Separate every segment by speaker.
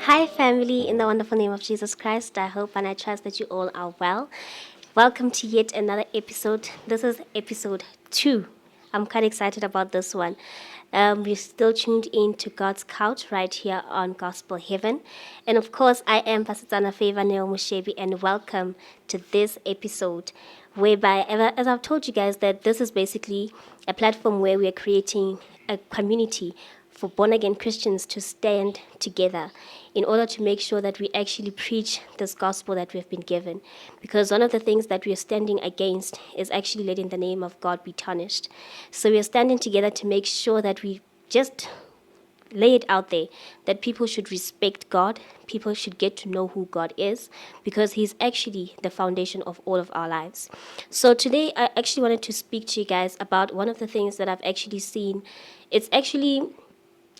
Speaker 1: Hi, family, in the wonderful name of Jesus Christ. I hope and I trust that you all are well. Welcome to yet another episode. This is episode 2. I'm quite excited about this one. We're still tuned in to God's Couch right here on Gospel Heaven. And of course, I am Pastor Tsana Favor Neo Mushebi, and welcome to this episode. Whereby, as I've told you guys, that this is basically a platform where we are creating a community for born again Christians to stand together in order to make sure that we actually preach this gospel that we've been given. Because one of the things that we are standing against is actually letting the name of God be tarnished. So we are standing together to make sure that we just lay it out there that people should respect God, people should get to know who God is, because He's actually the foundation of all of our lives. So today, I actually wanted to speak to you guys about one of the things that I've actually seen. It's actually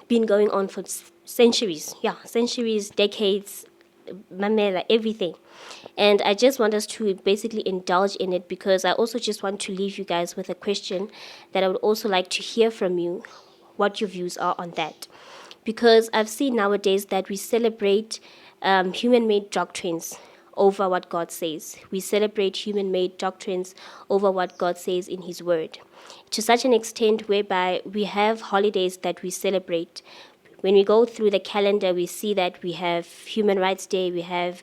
Speaker 1: been going on for centuries, centuries, decades, mamela, everything. And I just want us to basically indulge in it because I also just want to leave you guys with a question that I would also like to hear from you, what your views are on that. Because I've seen nowadays that we celebrate human-made doctrines over what God says. We celebrate human-made doctrines over what God says in His Word, to such an extent whereby we have holidays that we celebrate. When we go through the calendar, we see that we have Human Rights Day, we have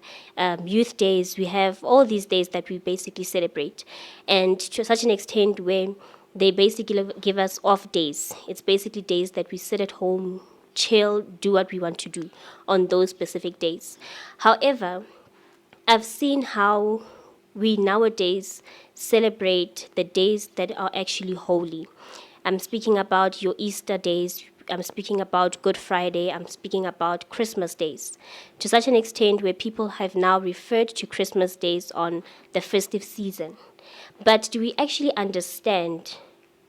Speaker 1: Youth Days, we have all these days that we basically celebrate. And to such an extent where they basically give us off days. It's basically days that we sit at home, chill, do what we want to do on those specific days. However, I've seen how we nowadays celebrate the days that are actually holy. I'm speaking about your Easter days. I'm speaking about Good Friday. I'm speaking about Christmas days. To such an extent where people have now referred to Christmas days on the festive season. But do we actually understand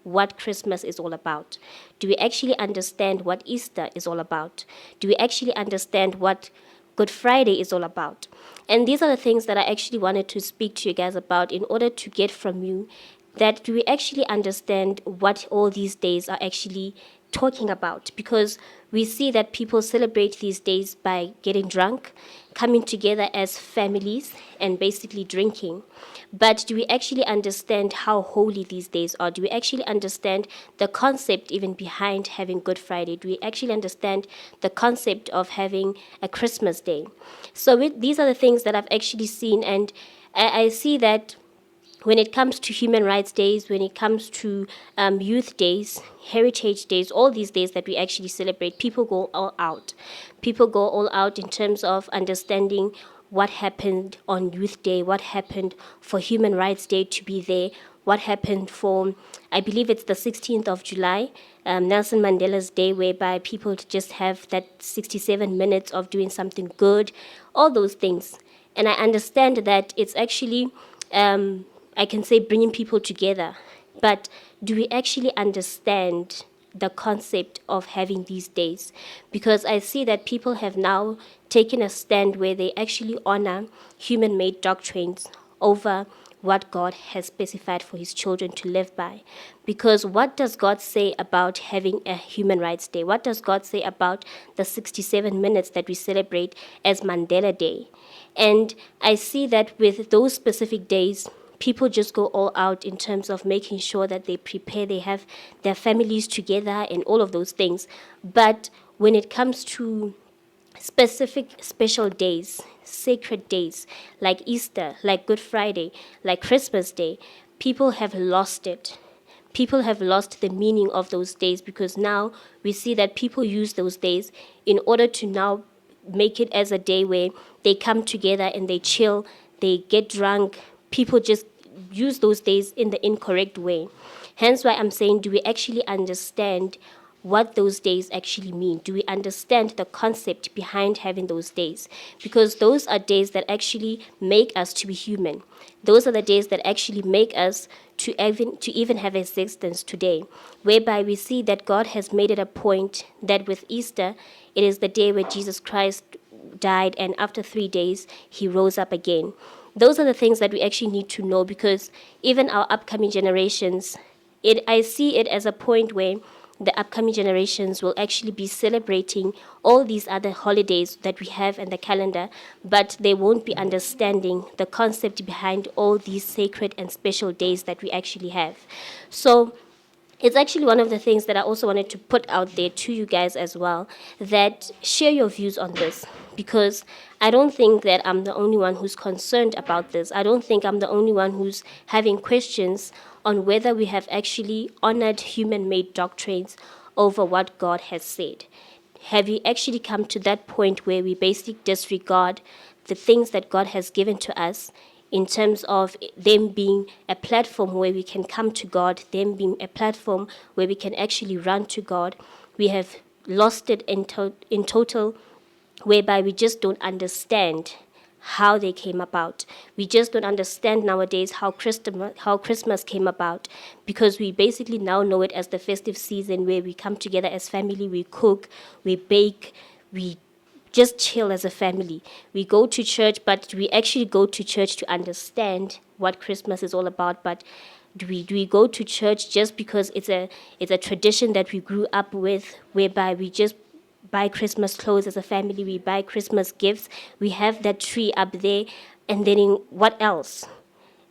Speaker 1: what Christmas is all about? Do we actually understand what Easter is all about? Do we actually understand what Good Friday is all about? And these are the things that I actually wanted to speak to you guys about in order to get from you that do we actually understand what all these days are actually talking about, because we see that people celebrate these days by getting drunk, coming together as families, and basically drinking. But do we actually understand how holy these days are? Do we actually understand the concept even behind having Good Friday? Do we actually understand the concept of having a Christmas Day? So these are the things that I've actually seen, and I see that when it comes to Human Rights Days, when it comes to Youth Days, Heritage Days, all these days that we actually celebrate, people go all out. People go all out in terms of understanding what happened on Youth Day, what happened for Human Rights Day to be there, what happened for, I believe it's the 16th of July, Nelson Mandela's Day, whereby people just have that 67 minutes of doing something good, all those things. And I understand that it's actually I can say bringing people together, but do we actually understand the concept of having these days? Because I see that people have now taken a stand where they actually honor human-made doctrines over what God has specified for His children to live by. Because what does God say about having a Human Rights Day? What does God say about the 67 minutes that we celebrate as Mandela Day? And I see that with those specific days, people just go all out in terms of making sure that they prepare, they have their families together and all of those things. But when it comes to specific special days, sacred days, like Easter, like Good Friday, like Christmas Day, people have lost it. People have lost the meaning of those days, because now we see that people use those days in order to now make it as a day where they come together and they chill, they get drunk. People just use those days in the incorrect way. Hence why I'm saying, do we actually understand what those days actually mean? Do we understand the concept behind having those days? Because those are days that actually make us to be human. Those are the days that actually make us to even have existence today, whereby we see that God has made it a point that with Easter, it is the day where Jesus Christ died, and after 3 days, He rose up again. Those are the things that we actually need to know, because even our upcoming generations, I see it as a point where the upcoming generations will actually be celebrating all these other holidays that we have in the calendar, but they won't be understanding the concept behind all these sacred and special days that we actually have. So it's actually one of the things that I also wanted to put out there to you guys as well, that share your views on this, because I don't think that I'm the only one who's concerned about this. I don't think I'm the only one who's having questions on whether we have actually honored human-made doctrines over what God has said. Have you actually come to that point where we basically disregard the things that God has given to us, in terms of them being a platform where we can come to God, them being a platform where we can actually run to God? We have lost it in total, whereby we just don't understand how they came about. We just don't understand nowadays how Christmas came about, because we basically now know it as the festive season where we come together as family, we cook, we bake, we just chill as a family. We go to church, but we actually go to church to understand what Christmas is all about. But do we go to church just because it's a tradition that we grew up with, whereby we just buy Christmas clothes as a family, we buy Christmas gifts, we have that tree up there, and then what else?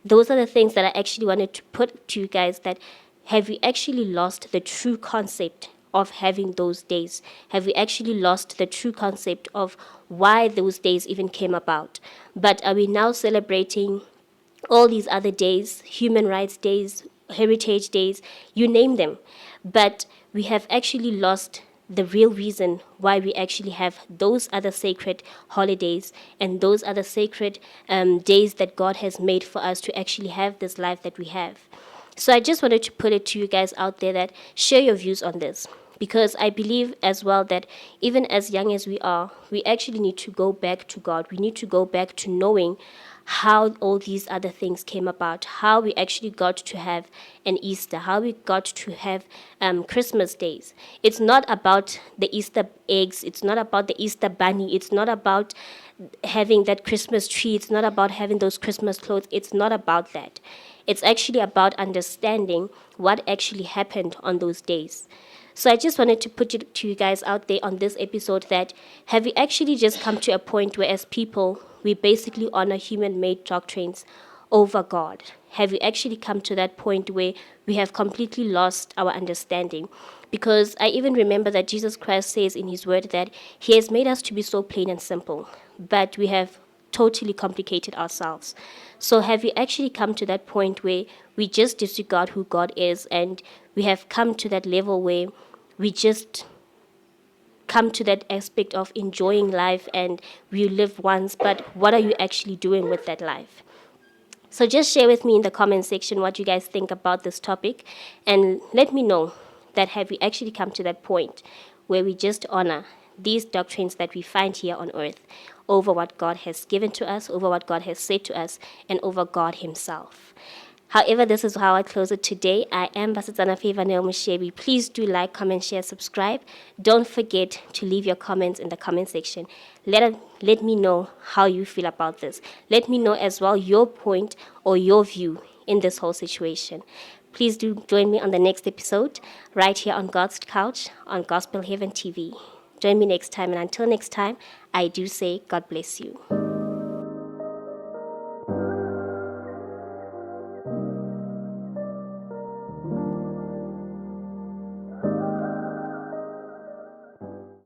Speaker 1: Those are the things that I actually wanted to put to you guys, that have we actually lost the true concept of having those days? Have we actually lost the true concept of why those days even came about? But are we now celebrating all these other days, human rights days, heritage days, you name them? But we have actually lost the real reason why we actually have those other sacred holidays and those other sacred days that God has made for us to actually have this life that we have. So I just wanted to put it to you guys out there, that share your views on this, because I believe as well that even as young as we are, we actually need to go back to God. We need to go back to knowing how all these other things came about, how we actually got to have an Easter, how we got to have Christmas days. It's not about the Easter eggs. It's not about the Easter bunny. It's not about having that Christmas tree. It's not about having those Christmas clothes. It's not about that. It's actually about understanding what actually happened on those days. So I just wanted to put it to you guys out there on this episode, that have we actually just come to a point where as people, we basically honor human-made doctrines over God? Have we actually come to that point where we have completely lost our understanding? Because I even remember that Jesus Christ says in his word that he has made us to be so plain and simple, but we have totally complicated ourselves. So have we actually come to that point where we just disregard who God is, and we have come to that level where we just come to that aspect of enjoying life and we live once, but what are you actually doing with that life? So just share with me in the comment section what you guys think about this topic, and let me know that have we actually come to that point where we just honor these doctrines that we find here on earth over what God has given to us, over what God has said to us, and over God himself. However, this is how I close it today. I am Basitsana Favor Mushebi. Please do like, comment, share, subscribe. Don't forget to leave your comments in the comment section. Let me know how you feel about this. Let me know as well your point or your view in this whole situation. Please do join me on the next episode right here on God's Couch on Gospel Heaven TV. Join me next time, and until next time, I do say God bless you.